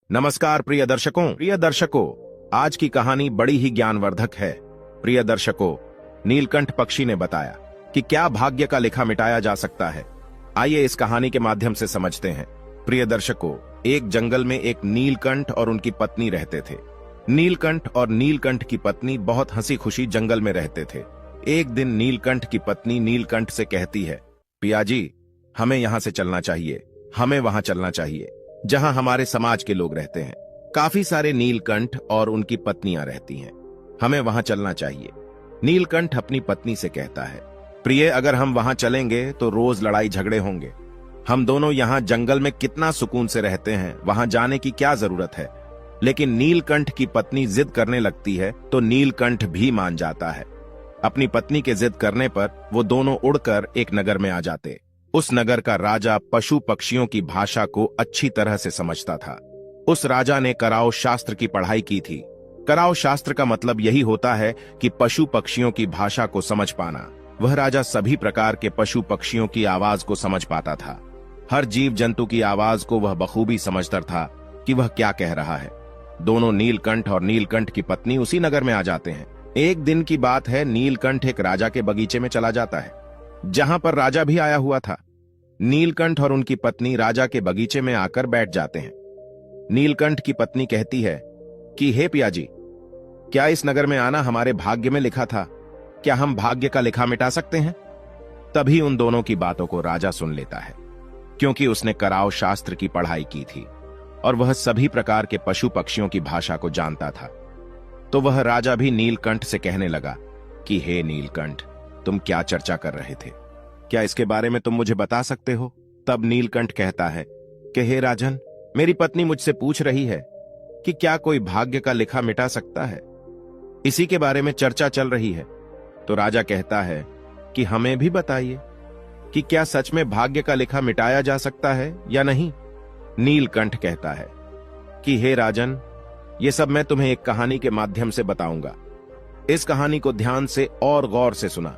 नमस्कार प्रिय दर्शकों, आज की कहानी बड़ी ही ज्ञानवर्धक है। प्रिय दर्शकों, नीलकंठ पक्षी ने बताया कि क्या भाग्य का लिखा मिटाया जा सकता है। आइए इस कहानी के माध्यम से समझते हैं। प्रिय दर्शकों, एक जंगल में एक नीलकंठ और उनकी पत्नी रहते थे। नीलकंठ और नीलकंठ की पत्नी बहुत हंसी खुशी जंगल में रहते थे। एक दिन नीलकंठ की पत्नी नीलकंठ से कहती है, पिया जी, हमें यहां से चलना चाहिए, हमें वहां चलना चाहिए जहां हमारे समाज के लोग रहते हैं। काफी सारे नीलकंठ और उनकी पत्नियां रहती हैं, हमें वहां चलना चाहिए। नीलकंठ अपनी पत्नी से कहता है, प्रिय, अगर हम वहां चलेंगे तो रोज लड़ाई झगड़े होंगे। हम दोनों यहाँ जंगल में कितना सुकून से रहते हैं, वहां जाने की क्या जरूरत है। लेकिन नीलकंठ की पत्नी जिद करने लगती है तो नीलकंठ भी मान जाता है। अपनी पत्नी के जिद करने पर वो दोनों उड़कर एक नगर में आ जाते। उस नगर का राजा पशु पक्षियों की भाषा को अच्छी तरह से समझता था। उस राजा ने कराओ शास्त्र की पढ़ाई की थी। कराओ शास्त्र का मतलब यही होता है कि पशु पक्षियों की भाषा को समझ पाना। वह राजा सभी प्रकार के पशु पक्षियों की आवाज को समझ पाता था। हर जीव जंतु की आवाज को वह बखूबी समझता था कि वह क्या कह रहा है। दोनों नीलकंठ और नीलकंठ की पत्नी उसी नगर में आ जाते हैं। एक दिन की बात है, नीलकंठ एक राजा के बगीचे में चला जाता है, जहां पर राजा भी आया हुआ था। नीलकंठ और उनकी पत्नी राजा के बगीचे में आकर बैठ जाते हैं। नीलकंठ की पत्नी कहती है कि हे पिया जी, क्या इस नगर में आना हमारे भाग्य में लिखा था? क्या हम भाग्य का लिखा मिटा सकते हैं? तभी उन दोनों की बातों को राजा सुन लेता है, क्योंकि उसने कराओ शास्त्र की पढ़ाई की थी और वह सभी प्रकार के पशु पक्षियों की भाषा को जानता था। तो वह राजा भी नीलकंठ से कहने लगा कि हे नीलकंठ, तुम क्या चर्चा कर रहे थे? क्या इसके बारे में तुम मुझे बता सकते हो? तब नीलकंठ कहता है कि हे राजन, मेरी पत्नी मुझसे पूछ रही है कि क्या कोई भाग्य का लिखा मिटा सकता है, इसी के बारे में चर्चा चल रही है। तो राजा कहता है कि हमें भी बताइए कि क्या सच में भाग्य का लिखा मिटाया जा सकता है या नहीं। नीलकंठ कहता है कि हे राजन, ये सब मैं तुम्हें एक कहानी के माध्यम से बताऊंगा। इस कहानी को ध्यान से और गौर से सुना।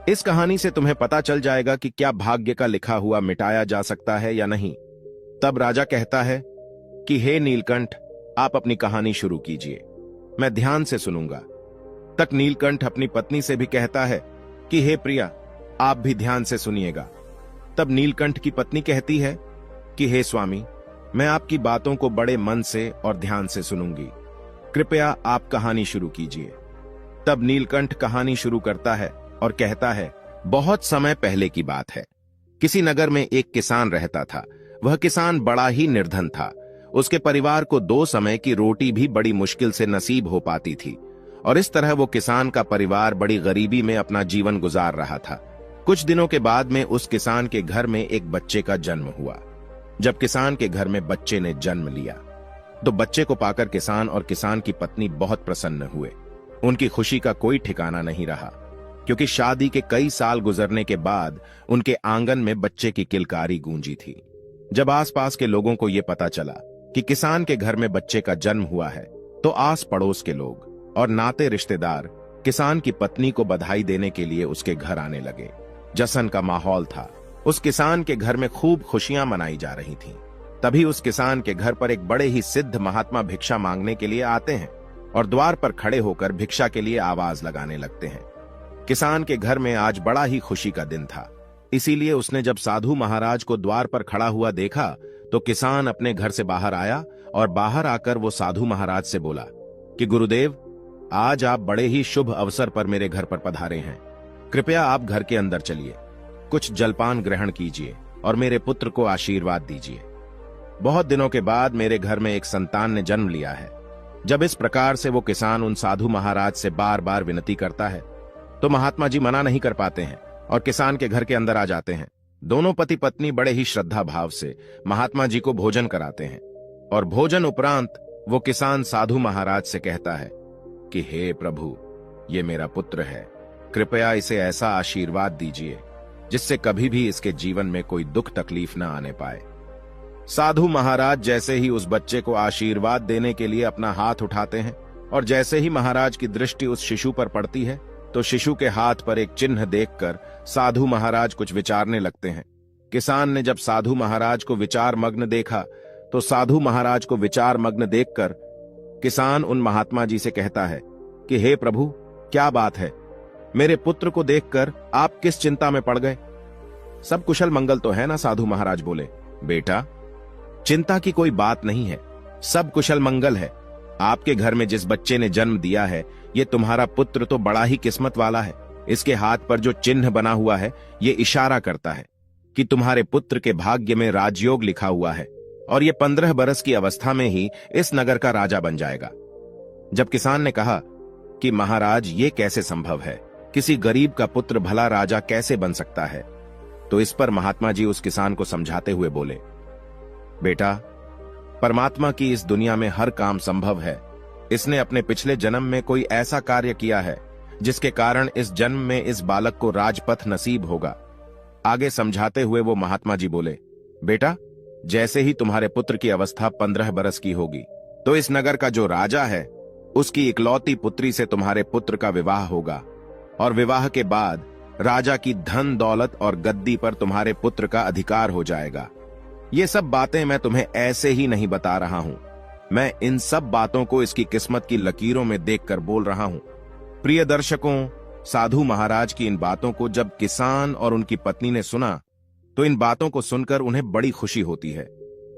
इस कहानी से तुम्हें पता चल जाएगा कि क्या भाग्य का लिखा हुआ मिटाया जा सकता है या नहीं। तब राजा कहता है कि हे नीलकंठ, आप अपनी कहानी शुरू कीजिए, मैं ध्यान से सुनूंगा। तक नीलकंठ अपनी पत्नी से भी कहता है कि हे प्रिया, आप भी ध्यान से सुनिएगा। तब नीलकंठ की पत्नी कहती है कि हे स्वामी, मैं आपकी बातों को बड़े मन से और ध्यान से सुनूंगी, कृपया आप कहानी शुरू कीजिए। तब नीलकंठ कहानी शुरू करता है और कहता है, बहुत समय पहले की बात है। किसी नगर में एक किसान रहता था। वह किसान बड़ा ही निर्धन था। उसके परिवार को 2 समय की रोटी भी बड़ी मुश्किल से नसीब हो पाती थी और इस तरह वो किसान का परिवार बड़ी गरीबी में अपना जीवन गुजार रहा था। कुछ दिनों के बाद में उस किसान के घर में एक बच्चे का जन्म हुआ। जब किसान के घर में बच्चे ने जन्म लिया तो बच्चे को पाकर किसान और किसान की पत्नी बहुत प्रसन्न हुए। उनकी खुशी का कोई ठिकाना नहीं रहा, क्योंकि शादी के कई साल गुजरने के बाद उनके आंगन में बच्चे की किलकारी गूंजी थी। जब आसपास के लोगों को यह पता चला कि किसान के घर में बच्चे का जन्म हुआ है, तो आस पड़ोस के लोग और नाते रिश्तेदार किसान की पत्नी को बधाई देने के लिए उसके घर आने लगे। जश्न का माहौल था। उस किसान के घर में खूब खुशियां मनाई जा रही थीं। तभी उस किसान के घर पर एक बड़े ही सिद्ध महात्मा भिक्षा मांगने के लिए आते हैं और द्वार पर खड़े होकर भिक्षा के लिए आवाज लगाने लगते हैं। किसान के घर में आज बड़ा ही खुशी का दिन था, इसीलिए उसने जब साधु महाराज को द्वार पर खड़ा हुआ देखा तो किसान अपने घर से बाहर आया और बाहर आकर वो साधु महाराज से बोला कि गुरुदेव, आज आप बड़े ही शुभ अवसर पर मेरे घर पर पधारे हैं। कृपया आप घर के अंदर चलिए, कुछ जलपान ग्रहण कीजिए और मेरे पुत्र को आशीर्वाद दीजिए। बहुत दिनों के बाद मेरे घर में एक संतान ने जन्म लिया है। जब इस प्रकार से वो किसान उन साधु महाराज से बार बार विनती करता है तो महात्मा जी मना नहीं कर पाते हैं और किसान के घर के अंदर आ जाते हैं। दोनों पति पत्नी बड़े ही श्रद्धा भाव से महात्मा जी को भोजन कराते हैं और भोजन उपरांत वो किसान साधु महाराज से कहता है कि हे प्रभु, ये मेरा पुत्र है, कृपया इसे ऐसा आशीर्वाद दीजिए जिससे कभी भी इसके जीवन में कोई दुख तकलीफ न आने पाए। साधु महाराज जैसे ही उस बच्चे को आशीर्वाद देने के लिए अपना हाथ उठाते हैं और जैसे ही महाराज की दृष्टि उस शिशु पर पड़ती है तो शिशु के हाथ पर एक चिन्ह देखकर साधु महाराज कुछ विचारने लगते हैं। किसान ने जब साधु महाराज को विचार मग्न देखा तो साधु महाराज को विचार मग्न देखकर किसान उन महात्मा जी से कहता है कि हे प्रभु, क्या बात है? मेरे पुत्र को देखकर आप किस चिंता में पड़ गए? सब कुशल मंगल तो है ना? साधु महाराज बोले, बेटा, चिंता की कोई बात नहीं है, सब कुशल मंगल है। आपके घर में जिस बच्चे ने जन्म दिया है, ये तुम्हारा पुत्र तो बड़ा ही किस्मत वाला है। इसके हाथ पर जो चिन्ह बना हुआ है, ये इशारा करता है कि तुम्हारे पुत्र के भाग्य में राजयोग लिखा हुआ है और ये 15 बरस की अवस्था में ही इस नगर का राजा बन जाएगा। जब किसान ने कहा कि महाराज, ये कैसे संभव है? किसी गरीब का पुत्र भला राजा कैसे बन सकता है? तो इस पर महात्मा जी उस किसान को समझाते हुए बोले, बेटा, परमात्मा की इस दुनिया में हर काम संभव है। इसने अपने पिछले जन्म में कोई ऐसा कार्य किया है जिसके कारण इस जन्म में इस बालक को राजपथ नसीब होगा। आगे समझाते हुए वो महात्मा जी बोले, बेटा, जैसे ही तुम्हारे पुत्र की अवस्था 15 बरस की होगी, तो इस नगर का जो राजा है, उसकी इकलौती पुत्री से तुम्हारे पुत्र का विवाह होगा और विवाह के बाद राजा की धन दौलत और गद्दी पर तुम्हारे पुत्र का अधिकार हो जाएगा। ये सब बातें मैं तुम्हें ऐसे ही नहीं बता रहा हूं, मैं इन सब बातों को इसकी किस्मत की लकीरों में देखकर बोल रहा हूं। प्रिय दर्शकों, साधु महाराज की इन बातों को जब किसान और उनकी पत्नी ने सुना, तो इन बातों को सुनकर उन्हें बड़ी खुशी होती है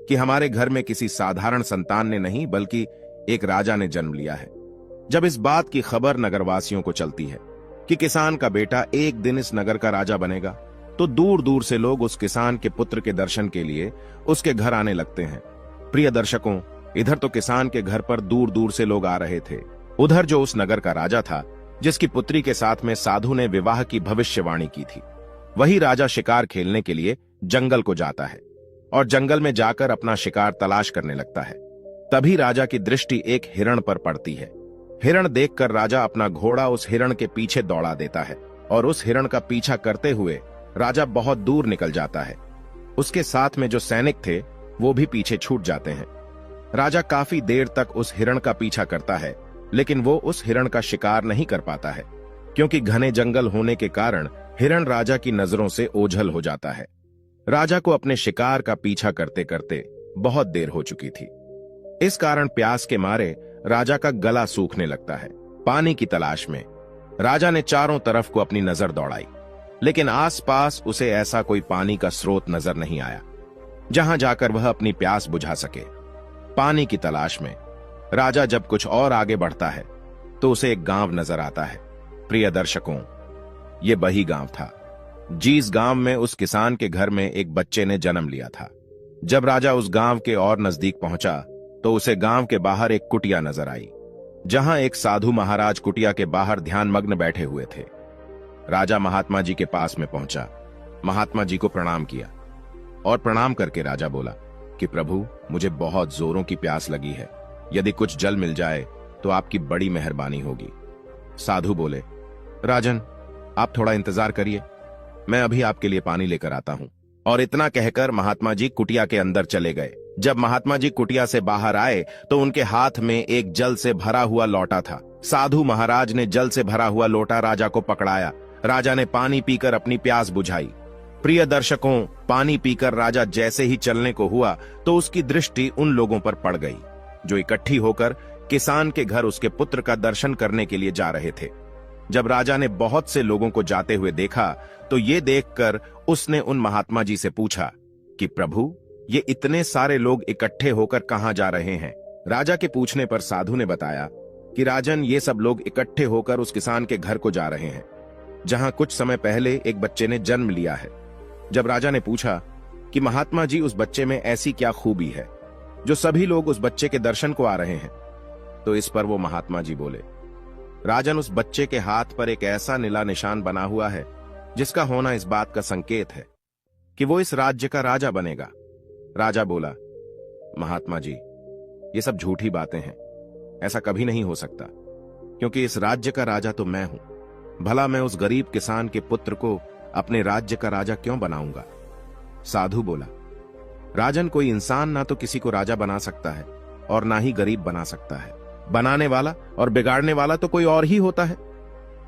कि हमारे घर में किसी साधारण संतान ने नहीं, बल्कि एक राजा ने जन्म लिया है। जब इस बात की खबर नगरवासियों को चलती है कि किसान का बेटा एक दिन इस नगर का राजा बनेगा, तो दूर दूर से लोग उस किसान के पुत्र के दर्शन के लिए उसके घर आने लगते हैं। प्रिय दर्शकों, इधर तो किसान के घर पर दूर दूर से लोग आ रहे थे, उधर जो उस नगर का राजा था, जिसकी पुत्री के साथ में साधु ने विवाह की भविष्यवाणी की थी, वही राजा शिकार खेलने के लिए जंगल को जाता है और जंगल में जाकर अपना शिकार तलाश करने लगता है। तभी राजा की दृष्टि एक हिरण पर पड़ती है। हिरण देखकर राजा अपना घोड़ा उस हिरण के पीछे दौड़ा देता है और उस हिरण का पीछा करते हुए राजा बहुत दूर निकल जाता है। उसके साथ में जो सैनिक थे, वो भी पीछे छूट जाते हैं। राजा काफी देर तक उस हिरण का पीछा करता है, लेकिन वो उस हिरण का शिकार नहीं कर पाता है, क्योंकि घने जंगल होने के कारण हिरण राजा की नजरों से ओझल हो जाता है। राजा को अपने शिकार का पीछा करते करते बहुत देर हो चुकी थी। इस कारण प्यास के मारे राजा का गला सूखने लगता है। पानी की तलाश में राजा ने चारों तरफ को अपनी नजर दौड़ाई, लेकिन आसपास उसे ऐसा कोई पानी का स्रोत नजर नहीं आया जहां जाकर वह अपनी प्यास बुझा सके। पानी की तलाश में राजा जब कुछ और आगे बढ़ता है, तो उसे एक गांव नजर आता है। प्रिय दर्शकों, ये वही गांव था जिस गांव में उस किसान के घर में एक बच्चे ने जन्म लिया था। जब राजा उस गांव के और नजदीक पहुंचा, तो उसे गांव के बाहर एक कुटिया नजर आई, जहां एक साधु महाराज कुटिया के बाहर ध्यानमग्न बैठे हुए थे। राजा महात्मा जी के पास में पहुंचा, महात्मा जी को प्रणाम किया और प्रणाम करके राजा बोला कि प्रभु, मुझे बहुत जोरों की प्यास लगी है, यदि कुछ जल मिल जाए तो आपकी बड़ी मेहरबानी होगी। साधु बोले, राजन, आप थोड़ा इंतजार करिए, मैं अभी आपके लिए पानी लेकर आता हूं। और इतना कहकर महात्मा जी कुटिया के अंदर चले गए। जब महात्मा जी कुटिया से बाहर आए, तो उनके हाथ में एक जल से भरा हुआ लोटा था। साधु महाराज ने जल से भरा हुआ लोटा राजा को पकड़ाया। राजा ने पानी पीकर अपनी प्यास बुझाई। प्रिय दर्शकों, पानी पीकर राजा जैसे ही चलने को हुआ, तो उसकी दृष्टि उन लोगों पर पड़ गई जो इकट्ठी होकर किसान के घर उसके पुत्र का दर्शन करने के लिए जा रहे थे। जब राजा ने बहुत से लोगों को जाते हुए देखा, तो ये देखकर उसने उन महात्मा जी से पूछा कि प्रभु, ये इतने सारे लोग इकट्ठे होकर कहां जा रहे हैं? राजा के पूछने पर साधु ने बताया कि राजन, ये सब लोग इकट्ठे होकर उस किसान के घर को जा रहे हैं, जहां कुछ समय पहले एक बच्चे ने जन्म लिया है। जब राजा ने पूछा कि महात्मा जी, उस बच्चे में ऐसी क्या खूबी है जो सभी लोग उस बच्चे के दर्शन को आ रहे हैं, तो इस पर वो महात्मा जी बोले, राजन, उस बच्चे के हाथ पर एक ऐसा नीला निशान बना हुआ है जिसका होना इस बात का संकेत है कि वो इस राज्य का राजा बनेगा। राजा बोला, महात्मा जी, ये सब झूठी बातें हैं, ऐसा कभी नहीं हो सकता, क्योंकि इस राज्य का राजा तो मैं हूं। भला मैं उस गरीब किसान के पुत्र को अपने राज्य का राजा क्यों बनाऊंगा? साधु बोला, राजन, कोई इंसान ना तो किसी को राजा बना सकता है और ना ही गरीब बना सकता है। बनाने वाला और बिगाड़ने वाला तो कोई और ही होता है।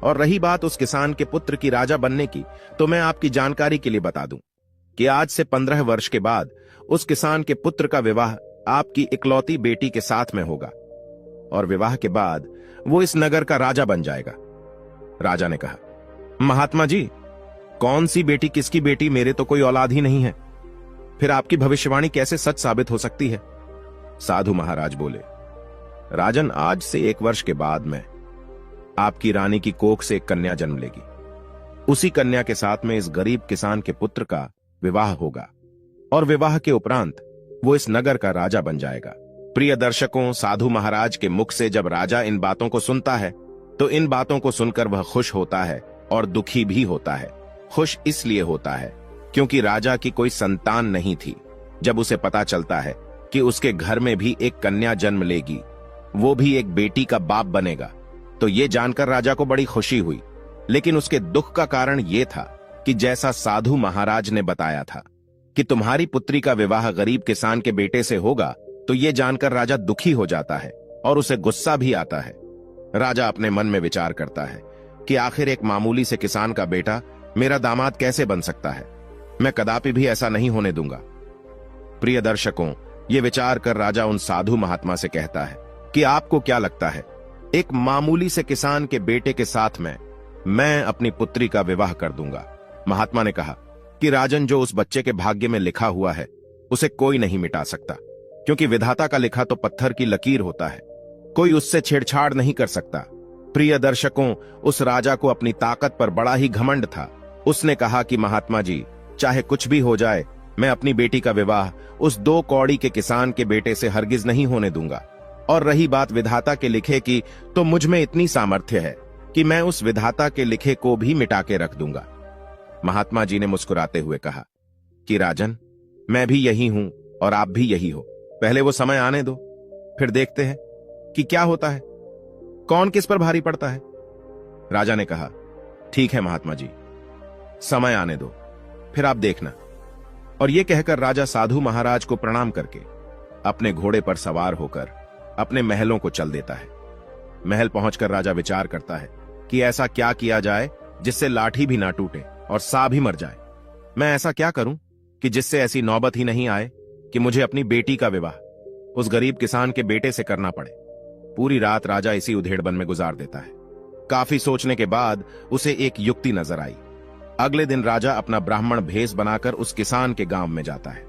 और रही बात उस किसान के पुत्र की राजा बनने की, तो मैं आपकी जानकारी के लिए बता दूं कि आज से 15 वर्ष के बाद उस किसान के पुत्र का विवाह आपकी इकलौती बेटी के साथ में होगा और विवाह के बाद वो इस नगर का राजा बन जाएगा। राजा ने कहा, महात्मा जी, कौन सी बेटी किसकी बेटी? मेरे तो कोई औलाद ही नहीं है, फिर आपकी भविष्यवाणी कैसे सच साबित हो सकती है? साधु महाराज बोले, राजन, आज से 1 वर्ष के बाद में आपकी रानी की कोख से एक कन्या जन्म लेगी। उसी कन्या के साथ में इस गरीब किसान के पुत्र का विवाह होगा और विवाह के उपरांत वो इस नगर का राजा बन जाएगा। प्रिय दर्शकों, साधु महाराज के मुख से जब राजा इन बातों को सुनता है तो इन बातों को सुनकर वह खुश होता है और दुखी भी होता है। खुश इसलिए होता है क्योंकि राजा की कोई संतान नहीं थी। जब उसे पता चलता है कि उसके घर में भी एक कन्या जन्म लेगी, वो भी एक बेटी का बाप बनेगा, तो ये जानकर राजा को बड़ी खुशी हुई। लेकिन उसके दुख का कारण ये था कि जैसा साधु महाराज ने बताया था कि तुम्हारी पुत्री का विवाह गरीब किसान के बेटे से होगा, तो ये जानकर राजा दुखी हो जाता है और उसे गुस्सा भी आता है। राजा अपने मन में विचार करता है कि आखिर एक मामूली से किसान का बेटा मेरा दामाद कैसे बन सकता है? मैं कदापि भी ऐसा नहीं होने दूंगा। प्रिय दर्शकों, ये विचार कर राजा उन साधु महात्मा से कहता है कि आपको क्या लगता है, एक मामूली से किसान के बेटे के साथ में मैं अपनी पुत्री का विवाह कर दूंगा? महात्मा ने कहा कि राजन, जो उस बच्चे के भाग्य में लिखा हुआ है उसे कोई नहीं मिटा सकता, क्योंकि विधाता का लिखा तो पत्थर की लकीर होता है, कोई उससे छेड़छाड़ नहीं कर सकता। प्रिय दर्शकों, उस राजा को अपनी ताकत पर बड़ा ही घमंड था। उसने कहा कि महात्मा जी, चाहे कुछ भी हो जाए, मैं अपनी बेटी का विवाह उस 2 कौड़ी के किसान के बेटे से हरगिज नहीं होने दूंगा। और रही बात विधाता के लिखे की, तो मुझ में इतनी सामर्थ्य है कि मैं उस विधाता के लिखे को भी मिटा के रख दूंगा। महात्मा जी ने मुस्कुराते हुए कहा कि राजन, मैं भी यही हूं और आप भी यही हो। पहले वो समय आने दो, फिर देखते हैं कि क्या होता है, कौन किस पर भारी पड़ता है। राजा ने कहा, ठीक है महात्मा जी, समय आने दो, फिर आप देखना। और यह कहकर राजा साधु महाराज को प्रणाम करके अपने घोड़े पर सवार होकर अपने महलों को चल देता है। महल पहुंचकर राजा विचार करता है कि ऐसा क्या किया जाए जिससे लाठी भी ना टूटे और सा भी मर जाए। मैं ऐसा क्या करूं कि जिससे ऐसी नौबत ही नहीं आए कि मुझे अपनी बेटी का विवाह उस गरीब किसान के बेटे से करना पड़े। पूरी रात राजा इसी उधेड़बन में गुजार देता है। काफी सोचने के बाद उसे एक युक्ति नजर आई। अगले दिन राजा अपना ब्राह्मण भेष बनाकर उस किसान के गांव में जाता है।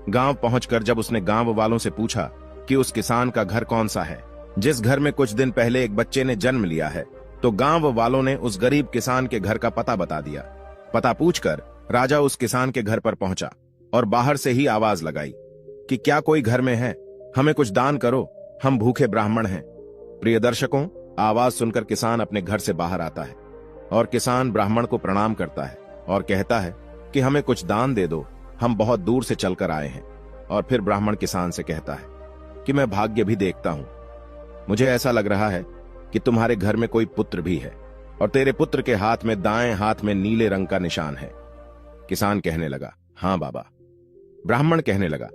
गांव पहुंचकर जब उसने गांव वालों से पूछा कि उस किसान का घर कौन सा है जिस घर में कुछ दिन पहले एक बच्चे ने जन्म लिया है, तो गांव वालों ने उस गरीब किसान के घर का पता बता दिया। पता पूछकर राजा उस किसान के घर पर पहुंचा और बाहर से ही आवाज लगाई कि क्या कोई घर में है, हमें कुछ दान करो, हम भूखे ब्राह्मण हैं। प्रिय दर्शकों, आवाज सुनकर किसान अपने घर से बाहर आता है और किसान ब्राह्मण को प्रणाम करता है और कहता है कि हमें कुछ दान दे दो, हम बहुत दूर से चलकर आए हैं। और फिर ब्राह्मण किसान से कहता है कि मैं भाग्य भी देखता हूं, मुझे ऐसा लग रहा है कि तुम्हारे घर में कोई पुत्र भी है और तेरे पुत्र के हाथ में, दाएं हाथ में नीले रंग का निशान है। किसान कहने लगा, हां बाबा। ब्राह्मण कहने लगा,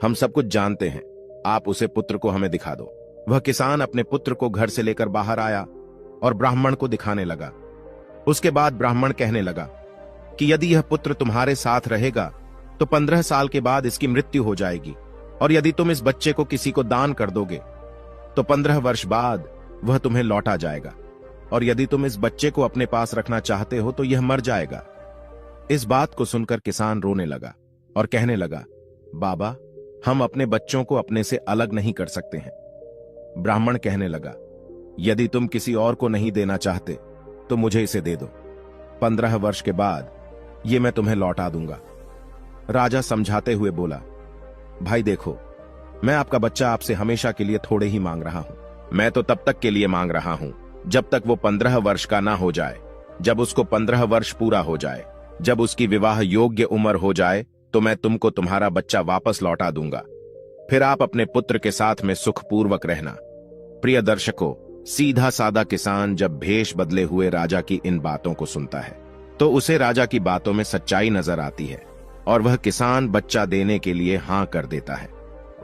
हम सब कुछ जानते हैं, आप उसे पुत्र को हमें दिखा दो। वह किसान अपने पुत्र को घर से लेकर बाहर आया और ब्राह्मण को दिखाने लगा। उसके बाद ब्राह्मण कहने लगा कि यदि यह पुत्र तुम्हारे साथ रहेगा तो 15 साल के बाद इसकी मृत्यु हो जाएगी, और यदि तुम इस बच्चे को किसी को दान कर दोगे तो 15 वर्ष बाद वह तुम्हें लौटा जाएगा, और यदि तुम इस बच्चे को अपने पास रखना चाहते हो तो यह मर जाएगा। इस बात को सुनकर किसान रोने लगा और कहने लगा, बाबा, हम अपने बच्चों को अपने से अलग नहीं कर सकते हैं। ब्राह्मण कहने लगा, यदि तुम किसी और को नहीं देना चाहते तो मुझे इसे दे दो, 15 वर्ष के बाद ये मैं तुम्हें लौटा दूंगा। राजा समझाते हुए बोला, भाई देखो, मैं आपका बच्चा आपसे हमेशा के लिए थोड़े ही मांग रहा हूं। मैं तो तब तक के लिए मांग रहा हूं जब तक वो 15 वर्ष का ना हो जाए। जब उसको 15 वर्ष पूरा हो जाए, जब उसकी विवाह योग्य उम्र हो जाए, तो मैं तुमको तुम्हारा बच्चा वापस लौटा दूंगा। फिर आप अपने पुत्र के साथ में सुखपूर्वक रहना। प्रिय दर्शकों, सीधा सादा किसान जब भेष बदले हुए राजा की इन बातों को सुनता है तो उसे राजा की बातों में सच्चाई नजर आती है और वह किसान बच्चा देने के लिए हां कर देता है।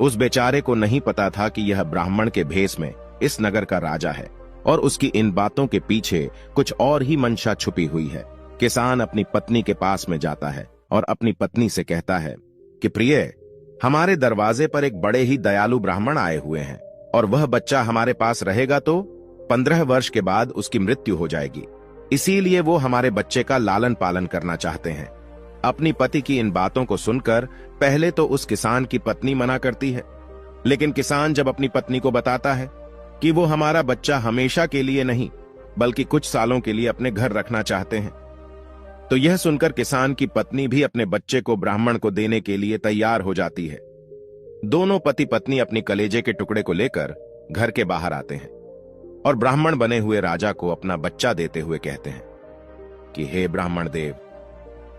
उस बेचारे को नहीं पता था कि यह ब्राह्मण के भेष में इस नगर का राजा है और उसकी इन बातों के पीछे कुछ और ही मंशा छुपी हुई है। किसान अपनी पत्नी के पास में जाता है और अपनी पत्नी से कहता है कि प्रिय, हमारे दरवाजे पर एक बड़े ही दयालु ब्राह्मण आए हुए हैं और वह बच्चा हमारे पास रहेगा तो 15 वर्ष के बाद उसकी मृत्यु हो जाएगी। इसीलिए वो हमारे बच्चे का लालन पालन करना चाहते हैं। अपनी पति की इन बातों को सुनकर पहले तो उस किसान की पत्नी मना करती है, लेकिन किसान जब अपनी पत्नी को बताता है कि वो हमारा बच्चा हमेशा के लिए नहीं बल्कि कुछ सालों के लिए अपने घर रखना चाहते हैं, तो यह सुनकर किसान की पत्नी भी अपने बच्चे को ब्राह्मण को देने के लिए तैयार हो जाती है। दोनों पति पत्नी अपनी कलेजे के टुकड़े को लेकर घर के बाहर आते हैं और ब्राह्मण बने हुए राजा को अपना बच्चा देते हुए कहते हैं कि हे ब्राह्मण देव,